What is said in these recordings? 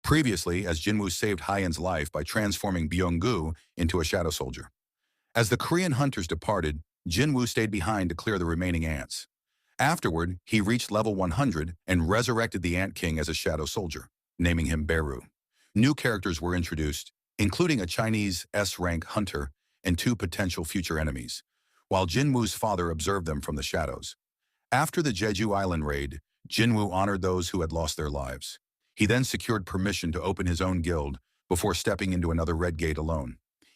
Previously, as Jinwoo saved Hyen's life by transforming Byung-gu into a shadow soldier. As the Korean hunters departed, Jinwoo stayed behind to clear the remaining ants. Afterward, he reached level 100 and resurrected the Ant King as a shadow soldier, naming him Beru. New characters were introduced, including a Chinese S-rank hunter and two potential future enemies, while Jinwoo's father observed them from the shadows. After the Jeju Island raid, Jinwoo honored those who had lost their lives. He then secured permission to open his own guild before stepping into another red gate alone.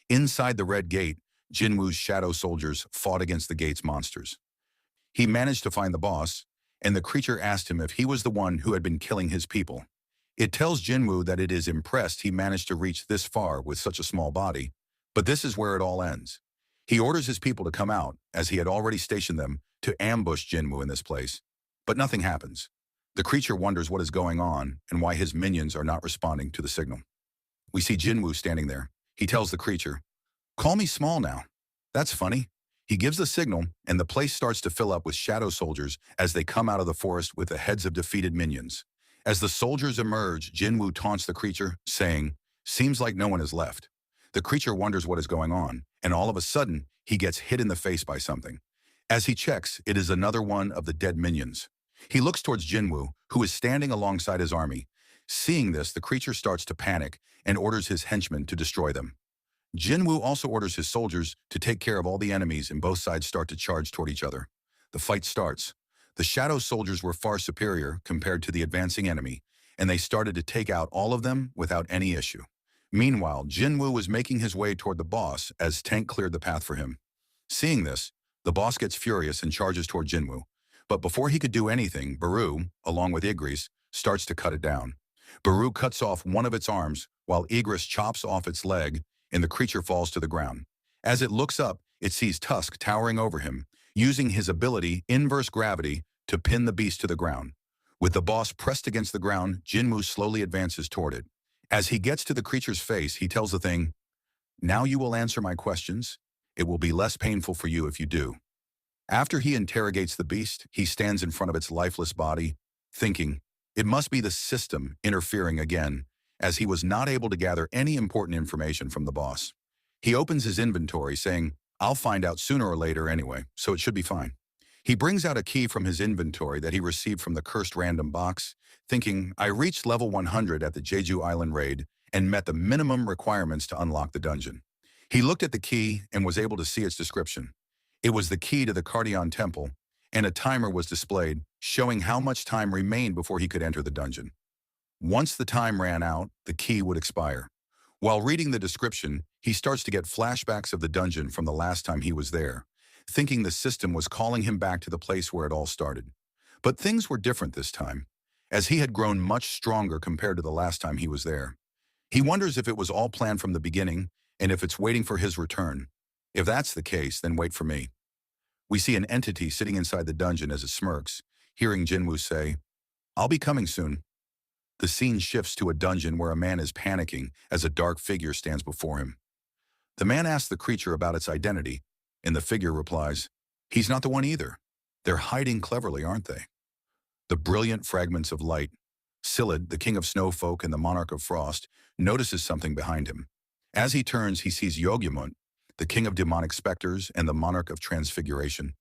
Inside the red gate, Jinwoo's shadow soldiers fought against the gate's monsters. He managed to find the boss, and the creature asked him if he was the one who had been killing his people. It tells Jinwoo that it is impressed he managed to reach this far with such a small body, but this is where it all ends. He orders his people to come out, as he had already stationed them to ambush Jinwoo in this place. But nothing happens. The creature wonders what is going on and why his minions are not responding to the signal. We see Jinwoo standing there. He tells the creature, "Call me small now." That's funny. He gives the signal, and the place starts to fill up with shadow soldiers as they come out of the forest with the heads of defeated minions. As the soldiers emerge, Jinwoo taunts the creature, saying, "Seems like no one is left." The creature wonders what is going on, and all of a sudden, he gets hit in the face by something. As he checks, it is another one of the dead minions. He looks towards Jinwoo, who is standing alongside his army. Seeing this, the creature starts to panic and orders his henchmen to destroy them. Jinwoo also orders his soldiers to take care of all the enemies, and both sides start to charge toward each other. The fight starts. The shadow soldiers were far superior compared to the advancing enemy, and they started to take out all of them without any issue. Meanwhile, Jinwoo was making his way toward the boss as Tank cleared the path for him. Seeing this, the boss gets furious and charges toward Jinwoo. But before he could do anything, Beru, along with Igris, starts to cut it down. Beru cuts off one of its arms, while Igris chops off its leg, and the creature falls to the ground. As it looks up, it sees Tusk towering over him, using his ability, inverse gravity, to pin the beast to the ground. With the boss pressed against the ground, Jinwoo slowly advances toward it. As he gets to the creature's face, he tells the thing, "Now you will answer my questions. It will be less painful for you if you do." After he interrogates the beast, he stands in front of its lifeless body, thinking, it must be the system interfering again, as he was not able to gather any important information from the boss. He opens his inventory, saying, "I'll find out sooner or later anyway, so it should be fine." He brings out a key from his inventory that he received from the cursed random box, thinking, "I reached level 100 at the Jeju Island raid and met the minimum requirements to unlock the dungeon." He looked at the key and was able to see its description. It was the key to the Cardion Temple, and a timer was displayed, showing how much time remained before he could enter the dungeon. Once the time ran out, the key would expire. While reading the description, he starts to get flashbacks of the dungeon from the last time he was there, thinking the system was calling him back to the place where it all started. But things were different this time, as he had grown much stronger compared to the last time he was there. He wonders if it was all planned from the beginning, and if it's waiting for his return. If that's the case, then wait for me. We see an entity sitting inside the dungeon as it smirks, hearing Jinwoo say, "I'll be coming soon." The scene shifts to a dungeon where a man is panicking as a dark figure stands before him. The man asks the creature about its identity, and the figure replies, "He's not the one either. They're hiding cleverly, aren't they?" The brilliant fragments of light. Silid, the king of snowfolk and the monarch of frost, notices something behind him. As he turns, he sees Yogyamunt, the king of demonic specters and the monarch of transfiguration.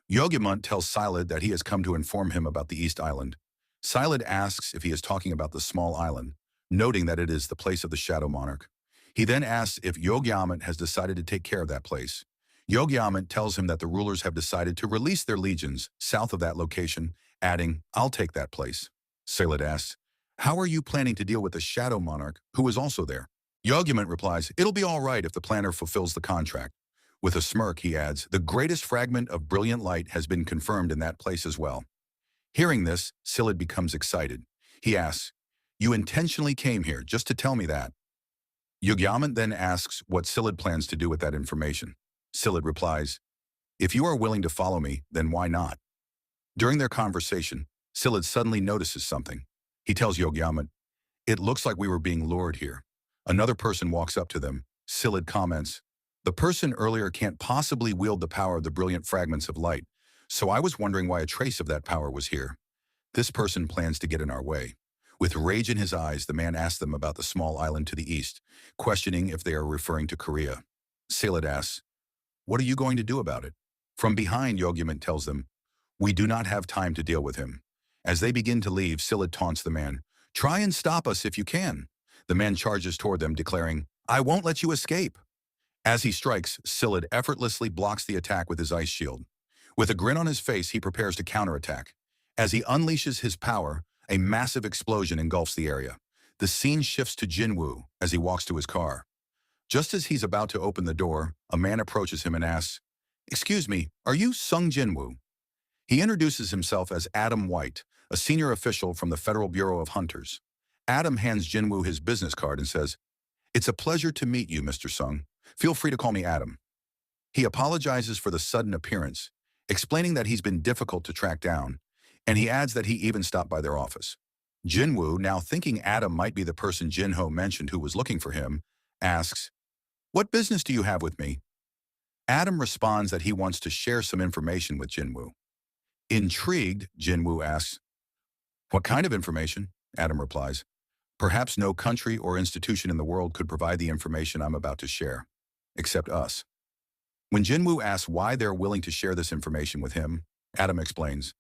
Yogyamunt tells Silid that he has come to inform him about the East Island. Silid asks if he is talking about the small island, noting that it is the place of the Shadow Monarch. He then asks if Yogyamunt has decided to take care of that place. Yogyamunt tells him that the rulers have decided to release their legions south of that location, adding, "I'll take that place." Silid asks, "How are you planning to deal with the Shadow Monarch, who is also there?" Yogyamunt replies, "It'll be all right if the planner fulfills the contract." With a smirk, he adds, "The greatest fragment of brilliant light has been confirmed in that place as well." Hearing this, Silid becomes excited. He asks, "You intentionally came here just to tell me that?" Yogyamunt then asks what Silid plans to do with that information. Silid replies, "If you are willing to follow me, then why not?" During their conversation, Silid suddenly notices something. He tells Yogyamunt, "It looks like we were being lured here." Another person walks up to them. Silid comments, "The person earlier can't possibly wield the power of the brilliant fragments of light, so I was wondering why a trace of that power was here. This person plans to get in our way." With rage in his eyes, the man asks them about the small island to the east, questioning if they are referring to Korea. Salad asks, "What are you going to do about it?" From behind, Yogyament tells them, "We do not have time to deal with him." As they begin to leave, Scylla taunts the man, "Try and stop us if you can." The man charges toward them, declaring, "I won't let you escape." As he strikes, Scylla effortlessly blocks the attack with his ice shield. With a grin on his face, he prepares to counterattack. As he unleashes his power, a massive explosion engulfs the area. The scene shifts to Jinwoo as he walks to his car. Just as he's about to open the door, a man approaches him and asks, "Excuse me, are you Sung Jinwoo?" He introduces himself as Adam White, a senior official from the Federal Bureau of Hunters. Adam hands Jinwoo his business card and says, "It's a pleasure to meet you, Mr. Sung. Feel free to call me Adam." He apologizes for the sudden appearance, explaining that he's been difficult to track down, and he adds that he even stopped by their office. Jinwoo, now thinking Adam might be the person Jinho mentioned who was looking for him, asks, "What business do you have with me?" Adam responds that he wants to share some information with Jinwoo. Intrigued, Jinwoo asks, "What kind of information?" Adam replies, "Perhaps no country or institution in the world could provide the information I'm about to share, except us." When Jinwoo asks why they're willing to share this information with him, Adam explains,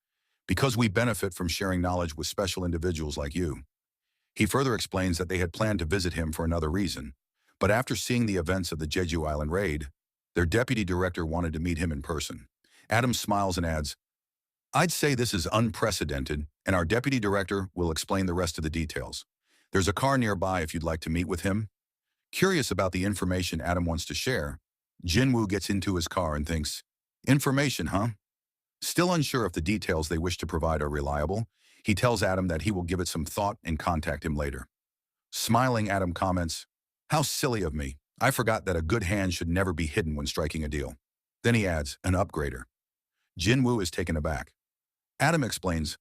"Because we benefit from sharing knowledge with special individuals like you." He further explains that they had planned to visit him for another reason, but after seeing the events of the Jeju Island raid, their deputy director wanted to meet him in person. Adam smiles and adds, "I'd say this is unprecedented, and our deputy director will explain the rest of the details. There's a car nearby if you'd like to meet with him." Curious about the information Adam wants to share, Jinwoo gets into his car and thinks, "Information, huh?" Still unsure if the details they wish to provide are reliable, he tells Adam that he will give it some thought and contact him later. Smiling, Adam comments, "How silly of me. I forgot that a good hand should never be hidden when striking a deal." Then he adds, "An upgrader." Jinwoo is taken aback. Adam explains,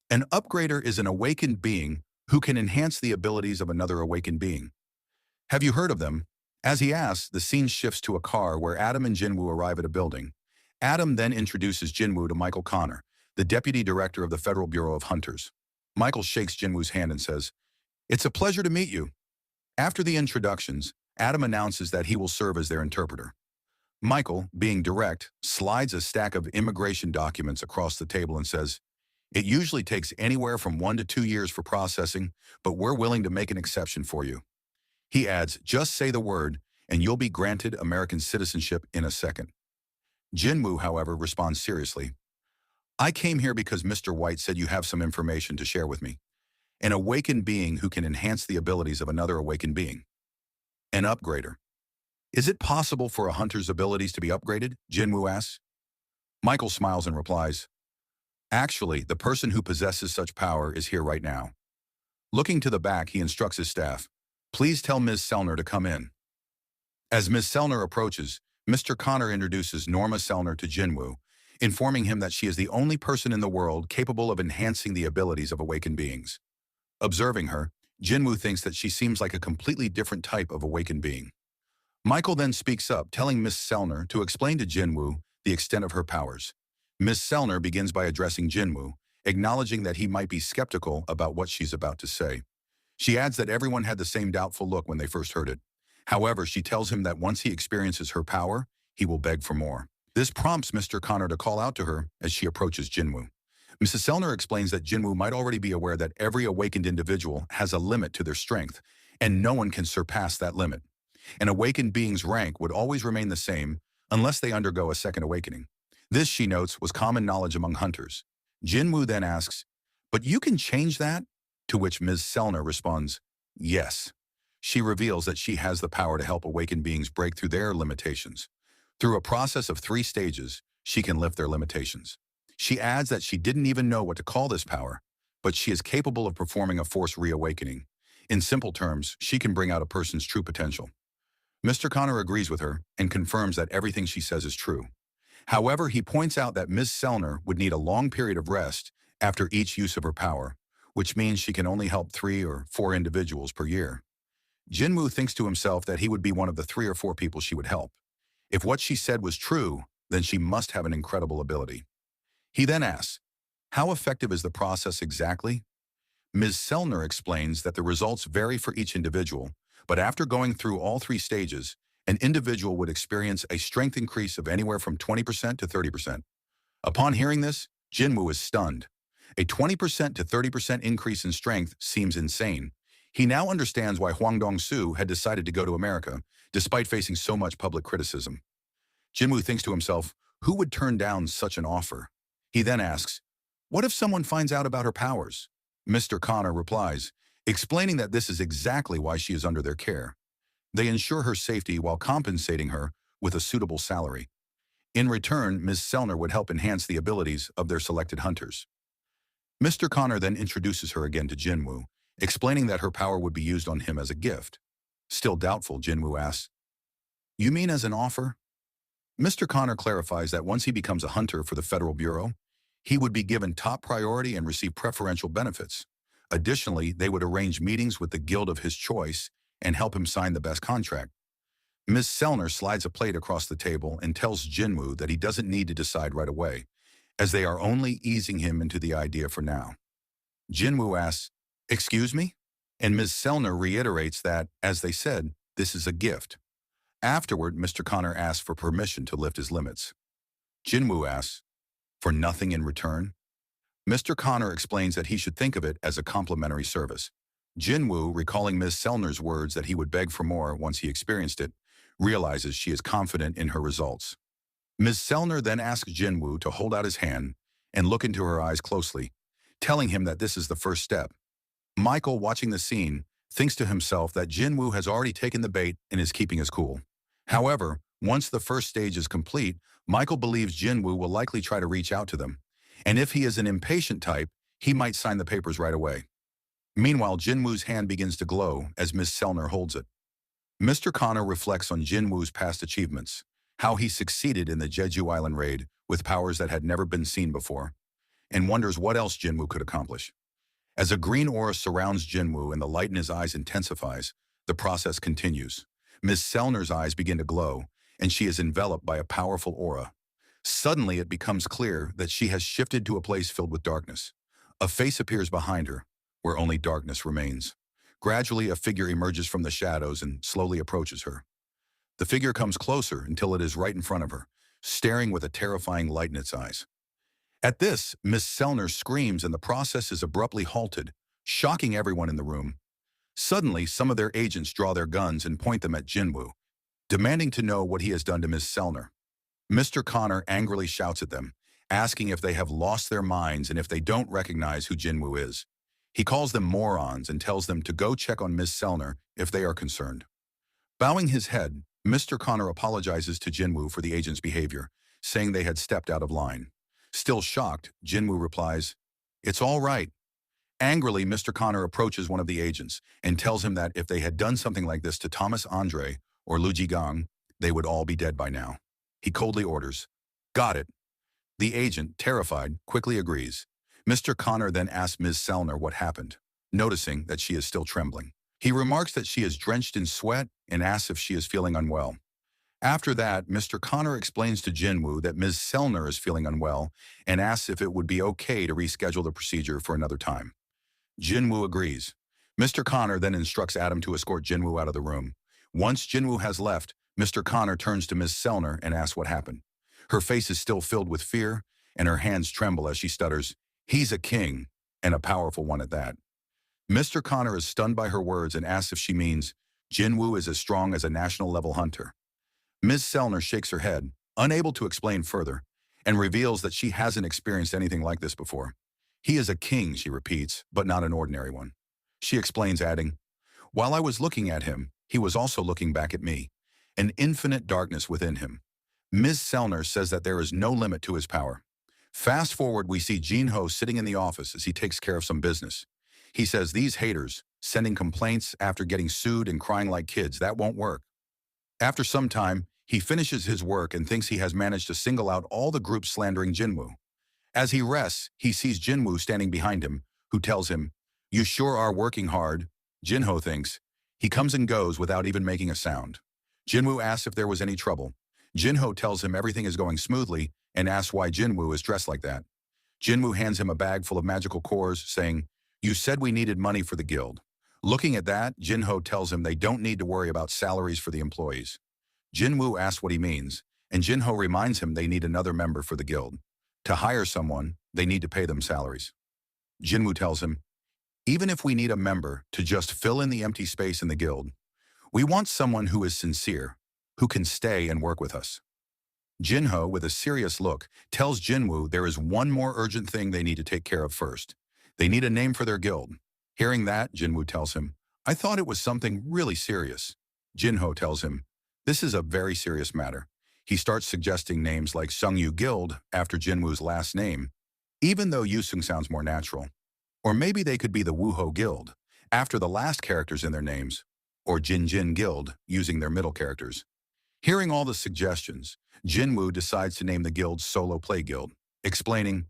"An upgrader is an awakened being who can enhance the abilities of another awakened being. Have you heard of them?" As he asks, the scene shifts to a car where Adam and Jinwoo arrive at a building. Adam then introduces Jinwoo to Michael Connor, the deputy director of the Federal Bureau of Hunters. Michael shakes Jinwoo's hand and says, "It's a pleasure to meet you." After the introductions, Adam announces that he will serve as their interpreter. Michael, being direct, slides a stack of immigration documents across the table and says, "It usually takes anywhere from 1 to 2 years for processing, but we're willing to make an exception for you." He adds, "Just say the word, and you'll be granted American citizenship in a second." Jinwoo, however, responds seriously, "I came here because Mr. White said you have some information to share with me. An awakened being who can enhance the abilities of another awakened being. An upgrader. Is it possible for a hunter's abilities to be upgraded?" Jinwoo asks. Michael smiles and replies, "Actually, the person who possesses such power is here right now." Looking to the back, he instructs his staff, "Please tell Ms. Sellner to come in." As Ms. Sellner approaches, Mr. Connor introduces Norma Sellner to Jinwoo, informing him that she is the only person in the world capable of enhancing the abilities of awakened beings. Observing her, Jinwoo thinks that she seems like a completely different type of awakened being. Michael then speaks up, telling Ms. Sellner to explain to Jinwoo the extent of her powers. Ms. Sellner begins by addressing Jinwoo, acknowledging that he might be skeptical about what she's about to say. She adds that everyone had the same doubtful look when they first heard it. However, she tells him that once he experiences her power, he will beg for more. This prompts Mr. Connor to call out to her as she approaches Jinwoo. Mrs. Sellner explains that Jinwoo might already be aware that every awakened individual has a limit to their strength, and no one can surpass that limit. An awakened being's rank would always remain the same unless they undergo a second awakening. This, she notes, was common knowledge among hunters. Jinwoo then asks, "But you can change that?" To which Ms. Sellner responds, "Yes." She reveals that she has the power to help awakened beings break through their limitations. Through a process of 3 stages, she can lift their limitations. She adds that she didn't even know what to call this power, but she is capable of performing a force reawakening. In simple terms, she can bring out a person's true potential. Mr. Connor agrees with her and confirms that everything she says is true. However, he points out that Ms. Sellner would need a long period of rest after each use of her power, which means she can only help 3 or 4 individuals per year. Jinwoo thinks to himself that he would be one of the 3 or 4 people she would help. If what she said was true, then she must have an incredible ability. He then asks, "How effective is the process exactly?" Ms. Sellner explains that the results vary for each individual, but after going through all three stages, an individual would experience a strength increase of anywhere from 20% to 30%. Upon hearing this, Jinwoo is stunned. A 20% to 30% increase in strength seems insane. He now understands why Hwang Dong-soo had decided to go to America, despite facing so much public criticism. Jinwoo thinks to himself, who would turn down such an offer? He then asks, what if someone finds out about her powers? Mr. Connor replies, explaining that this is exactly why she is under their care. They ensure her safety while compensating her with a suitable salary. In return, Ms. Sellner would help enhance the abilities of their selected hunters. Mr. Connor then introduces her again to Jinwoo, explaining that her power would be used on him as a gift. Still doubtful, Jinwoo asks, you mean as an offer? Mr. Connor clarifies that once he becomes a hunter for the Federal Bureau, he would be given top priority and receive preferential benefits. Additionally, they would arrange meetings with the guild of his choice and help him sign the best contract. Ms. Sellner slides a plate across the table and tells Jinwoo that he doesn't need to decide right away, as they are only easing him into the idea for now. Jinwoo asks, excuse me? And Ms. Sellner reiterates that, as they said, this is a gift. Afterward, Mr. Connor asks for permission to lift his limits. Jinwoo asks, for nothing in return? Mr. Connor explains that he should think of it as a complimentary service. Jinwoo, recalling Ms. Sellner's words that he would beg for more once he experienced it, realizes she is confident in her results. Ms. Sellner then asks Jinwoo to hold out his hand and look into her eyes closely, telling him that this is the first step. Michael, watching the scene, thinks to himself that Jinwoo has already taken the bait and is keeping his cool. However, once the first stage is complete, Michael believes Jinwoo will likely try to reach out to them, and if he is an impatient type, he might sign the papers right away. Meanwhile, Jinwoo's hand begins to glow as Ms. Sellner holds it. Mr. Connor reflects on Jinwoo's past achievements, how he succeeded in the Jeju Island raid with powers that had never been seen before, and wonders what else Jinwoo could accomplish. As a green aura surrounds Jinwoo and the light in his eyes intensifies, the process continues. Ms. Sellner's eyes begin to glow, and she is enveloped by a powerful aura. Suddenly, it becomes clear that she has shifted to a place filled with darkness. A face appears behind her, where only darkness remains. Gradually, a figure emerges from the shadows and slowly approaches her. The figure comes closer until it is right in front of her, staring with a terrifying light in its eyes. At this, Ms. Sellner screams and the process is abruptly halted, shocking everyone in the room. Suddenly, some of their agents draw their guns and point them at Jinwoo, demanding to know what he has done to Ms. Sellner. Mr. Connor angrily shouts at them, asking if they have lost their minds and if they don't recognize who Jinwoo is. He calls them morons and tells them to go check on Ms. Sellner if they are concerned. Bowing his head, Mr. Connor apologizes to Jinwoo for the agent's behavior, saying they had stepped out of line. Still shocked, Jinwoo replies, "It's all right." Angrily, Mr. Connor approaches one of the agents and tells him that if they had done something like this to Thomas Andre or Lu Jigang, they would all be dead by now. He coldly orders, "Got it." The agent, terrified, quickly agrees. Mr. Connor then asks Ms. Sellner what happened, noticing that she is still trembling. He remarks that she is drenched in sweat and asks if she is feeling unwell. After that, Mr. Connor explains to Jinwoo that Ms. Sellner is feeling unwell and asks if it would be okay to reschedule the procedure for another time. Jinwoo agrees. Mr. Connor then instructs Adam to escort Jinwoo out of the room. Once Jinwoo has left, Mr. Connor turns to Ms. Sellner and asks what happened. Her face is still filled with fear, and her hands tremble as she stutters, "He's a king, and a powerful one at that." Mr. Connor is stunned by her words and asks if she means Jinwoo is as strong as a national-level hunter. Ms. Sellner shakes her head, unable to explain further, and reveals that she hasn't experienced anything like this before. "He is a king," she repeats, "but not an ordinary one." She explains, adding, "While I was looking at him, he was also looking back at me, an infinite darkness within him." Ms. Sellner says that there is no limit to his power. Fast forward, we see Jinho sitting in the office as he takes care of some business. He says, "These haters, sending complaints after getting sued and crying like kids, that won't work." After some time, he finishes his work and thinks he has managed to single out all the groups slandering Jinwoo. As he rests, he sees Jinwoo standing behind him, who tells him, "You sure are working hard." Jinho thinks. He comes and goes without even making a sound. Jinwoo asks if there was any trouble. Jinho tells him everything is going smoothly and asks why Jinwoo is dressed like that. Jinwoo hands him a bag full of magical cores, saying, You said we needed money for the guild. Looking at that, Jinho tells him they don't need to worry about salaries for the employees. Jinwoo asks what he means, and Jinho reminds him they need another member for the guild. To hire someone, they need to pay them salaries. Jinwoo tells him, even if we need a member to just fill in the empty space in the guild, we want someone who is sincere, who can stay and work with us. Jinho, with a serious look, tells Jinwoo there is one more urgent thing they need to take care of first. They need a name for their guild. Hearing that, Jinwoo tells him, I thought it was something really serious. Jinho tells him, this is a very serious matter. He starts suggesting names like Sungyu Guild after Jinwoo's last name, even though Yusung sounds more natural. Or maybe they could be the Wuho Guild, after the last characters in their names, or Jinjin Guild, using their middle characters. Hearing all the suggestions, Jinwoo decides to name the guild Solo Play Guild, explaining,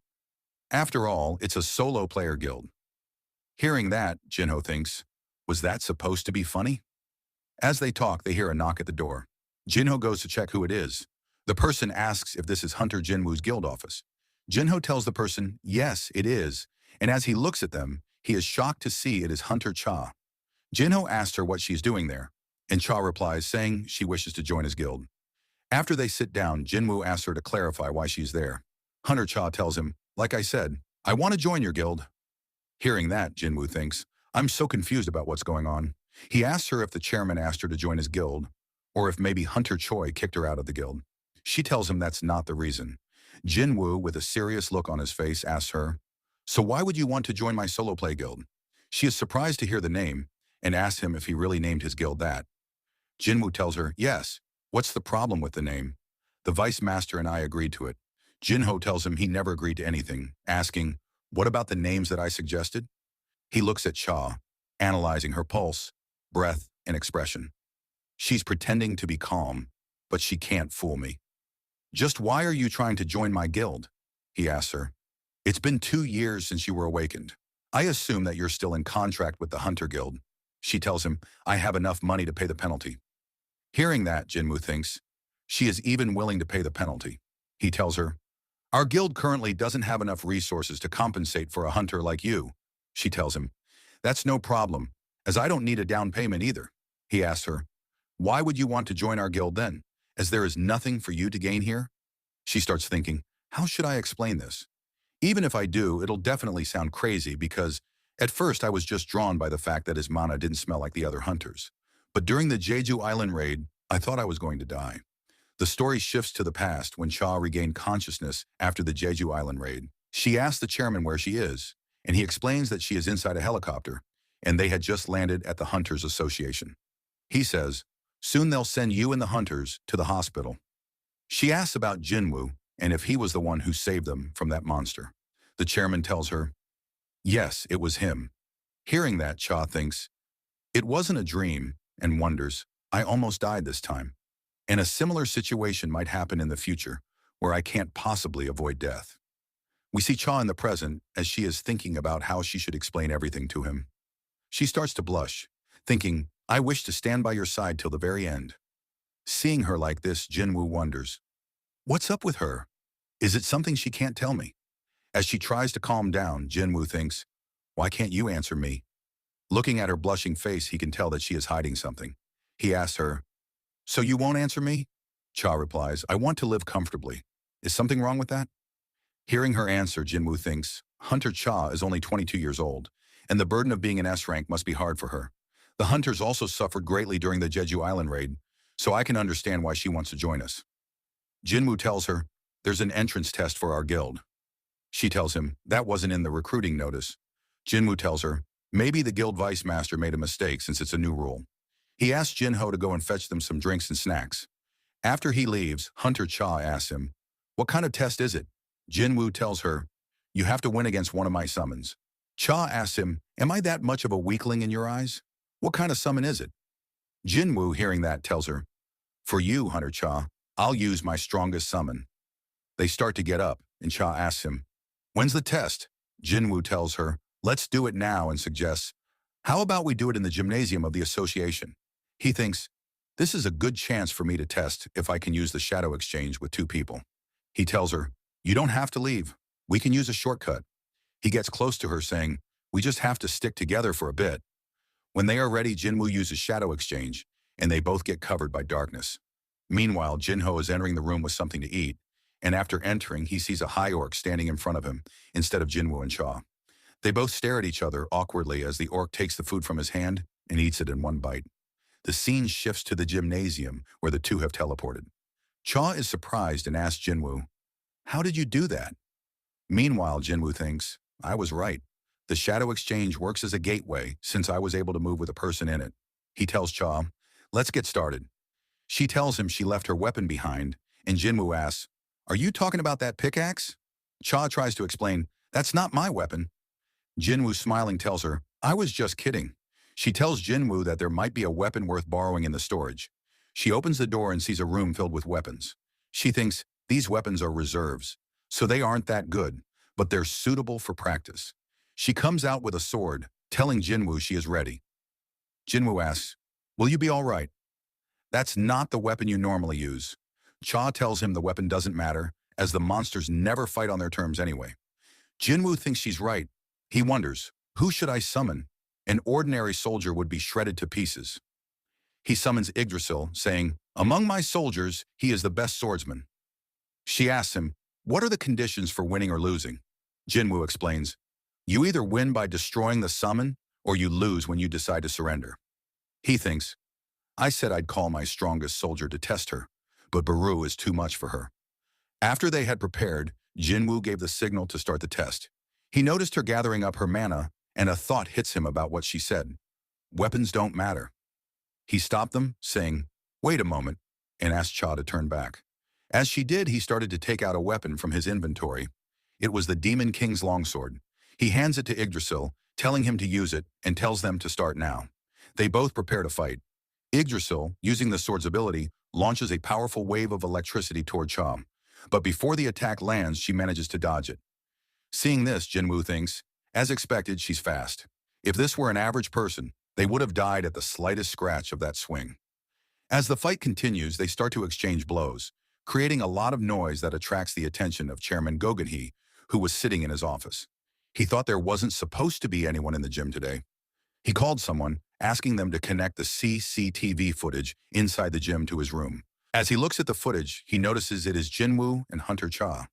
after all, it's a solo player guild. Hearing that, Jinho thinks, was that supposed to be funny? As they talk, they hear a knock at the door. Jinho goes to check who it is. The person asks if this is Hunter Jinwoo's guild office. Jinho tells the person, yes, it is, and as he looks at them, he is shocked to see it is Hunter Cha. Jinho asks her what she's doing there, and Cha replies saying she wishes to join his guild. After they sit down, Jinwoo asks her to clarify why she's there. Hunter Cha tells him, like I said, I want to join your guild. Hearing that, Jinwoo thinks, I'm so confused about what's going on. He asks her if the chairman asked her to join his guild, or if maybe Hunter Choi kicked her out of the guild. She tells him that's not the reason. Jinwoo, with a serious look on his face, asks her, so why would you want to join my solo play guild? She is surprised to hear the name, and asks him if he really named his guild that. Jinwoo tells her, yes, what's the problem with the name? The vice master and I agreed to it. Jinho tells him he never agreed to anything, asking, what about the names that I suggested? He looks at Cha, analyzing her pulse, breath, and expression. She's pretending to be calm, but she can't fool me. Just why are you trying to join my guild? He asks her. It's been 2 years since you were awakened. I assume that you're still in contract with the Hunter Guild. She tells him, I have enough money to pay the penalty. Hearing that, Jinwoo thinks, she is even willing to pay the penalty. He tells her, our guild currently doesn't have enough resources to compensate for a hunter like you. She tells him, that's no problem, as I don't need a down payment either. He asks her, why would you want to join our guild then, as there is nothing for you to gain here? She starts thinking, how should I explain this? Even if I do, it'll definitely sound crazy because at first I was just drawn by the fact that his mana didn't smell like the other hunters. But during the Jeju Island raid, I thought I was going to die. The story shifts to the past when Cha regained consciousness after the Jeju Island raid. She asks the chairman where she is, and he explains that she is inside a helicopter, and they had just landed at the Hunters Association. He says, soon they'll send you and the Hunters to the hospital. She asks about Jinwoo and if he was the one who saved them from that monster. The chairman tells her, yes, it was him. Hearing that, Cha thinks, it wasn't a dream, and wonders, I almost died this time. And a similar situation might happen in the future, where I can't possibly avoid death. We see Cha in the present as she is thinking about how she should explain everything to him. She starts to blush, thinking, I wish to stand by your side till the very end. Seeing her like this, Jinwoo wonders, what's up with her? Is it something she can't tell me? As she tries to calm down, Jinwoo thinks, why can't you answer me? Looking at her blushing face, he can tell that she is hiding something. He asks her, so you won't answer me? Cha replies, I want to live comfortably. Is something wrong with that? Hearing her answer, Jinwoo thinks, Hunter Cha is only 22 years old, and the burden of being an S rank must be hard for her. The Hunters also suffered greatly during the Jeju Island raid, so I can understand why she wants to join us. Jinwoo tells her, there's an entrance test for our guild. She tells him, that wasn't in the recruiting notice. Jinwoo tells her, maybe the guild vice master made a mistake since it's a new rule. He asks Jinho to go and fetch them some drinks and snacks. After he leaves, Hunter Cha asks him, what kind of test is it? Jinwoo tells her, you have to win against one of my summons. Cha asks him, am I that much of a weakling in your eyes? What kind of summon is it? Jinwoo, hearing that, tells her, for you, Hunter Cha, I'll use my strongest summon. They start to get up, and Cha asks him, when's the test? Jinwoo tells her, let's do it now, and suggests, how about we do it in the gymnasium of the association? He thinks, this is a good chance for me to test if I can use the shadow exchange with 2 people. He tells her, you don't have to leave. We can use a shortcut. He gets close to her saying, We just have to stick together for a bit. When they are ready, Jinwoo uses Shadow Exchange, and they both get covered by darkness. Meanwhile, Jinho is entering the room with something to eat, and after entering, he sees a high orc standing in front of him instead of Jinwoo and Cha. They both stare at each other awkwardly as the orc takes the food from his hand and eats it in one bite. The scene shifts to the gymnasium where the two have teleported. Cha is surprised and asks Jinwoo, "How did you do that?" Meanwhile, Jinwoo thinks, "I was right. The Shadow Exchange works as a gateway since I was able to move with a person in it." He tells Cha, "Let's get started." She tells him she left her weapon behind, and Jinwoo asks, "Are you talking about that pickaxe?" Cha tries to explain, "That's not my weapon." Jinwoo, smiling, tells her, "I was just kidding." She tells Jinwoo that there might be a weapon worth borrowing in the storage. She opens the door and sees a room filled with weapons. She thinks these weapons are reserves, so they aren't that good, but they're suitable for practice. She comes out with a sword, telling Jinwoo she is ready. Jinwoo asks, "Will you be all right?" "That's not the weapon you normally use." Cha tells him the weapon doesn't matter, as the monsters never fight on their terms anyway. Jinwoo thinks she's right. He wonders, who should I summon? An ordinary soldier would be shredded to pieces. He summons Yggdrasil, saying, "Among my soldiers, he is the best swordsman." She asks him, "What are the conditions for winning or losing?" Jinwoo explains, "You either win by destroying the summon, or you lose when you decide to surrender." He thinks, "I said I'd call my strongest soldier to test her, but Baru is too much for her." After they had prepared, Jinwoo gave the signal to start the test. He noticed her gathering up her mana, and a thought hits him about what she said. Weapons don't matter. He stopped them, saying, "Wait a moment," and asked Cha to turn back. As she did, he started to take out a weapon from his inventory. It was the Demon King's longsword. He hands it to Yggdrasil, telling him to use it, and tells them to start now. They both prepare to fight. Yggdrasil, using the sword's ability, launches a powerful wave of electricity toward Cha. But before the attack lands, she manages to dodge it. Seeing this, Jinwoo thinks, as expected, she's fast. If this were an average person, they would have died at the slightest scratch of that swing. As the fight continues, they start to exchange blows, creating a lot of noise that attracts the attention of Chairman Gogenhee, who was sitting in his office. He thought there wasn't supposed to be anyone in the gym today. He called someone, asking them to connect the CCTV footage inside the gym to his room. As he looks at the footage, he notices it is Jinwoo and Hunter Cha.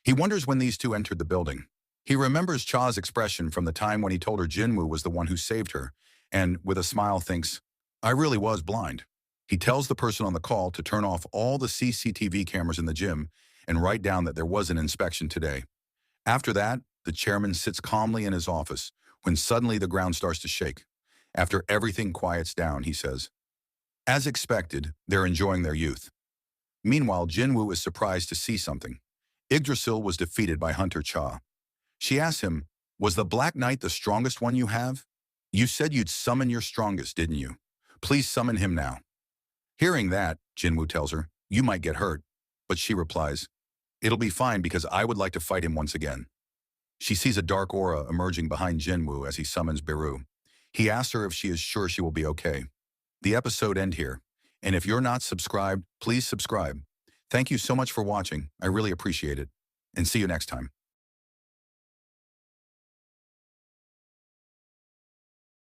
He wonders when these two entered the building. He remembers Cha's expression from the time when he told her Jinwoo was the one who saved her, and with a smile thinks, "I really was blind." He tells the person on the call to turn off all the CCTV cameras in the gym and write down that there was an inspection today. After that, the chairman sits calmly in his office when suddenly the ground starts to shake. After everything quiets down, he says, "As expected, they're enjoying their youth." Meanwhile, Jinwoo is surprised to see something. Yggdrasil was defeated by Hunter Cha. She asks him, "Was the Black Knight the strongest one you have? You said you'd summon your strongest, didn't you? Please summon him now." Hearing that, Jinwoo tells her, "You might get hurt." But she replies, "It'll be fine because I would like to fight him once again." She sees a dark aura emerging behind Jinwoo as he summons Beru. He asks her if she is sure she will be okay. The episode ends here, and if you're not subscribed, please subscribe. Thank you so much for watching. I really appreciate it, and see you next time.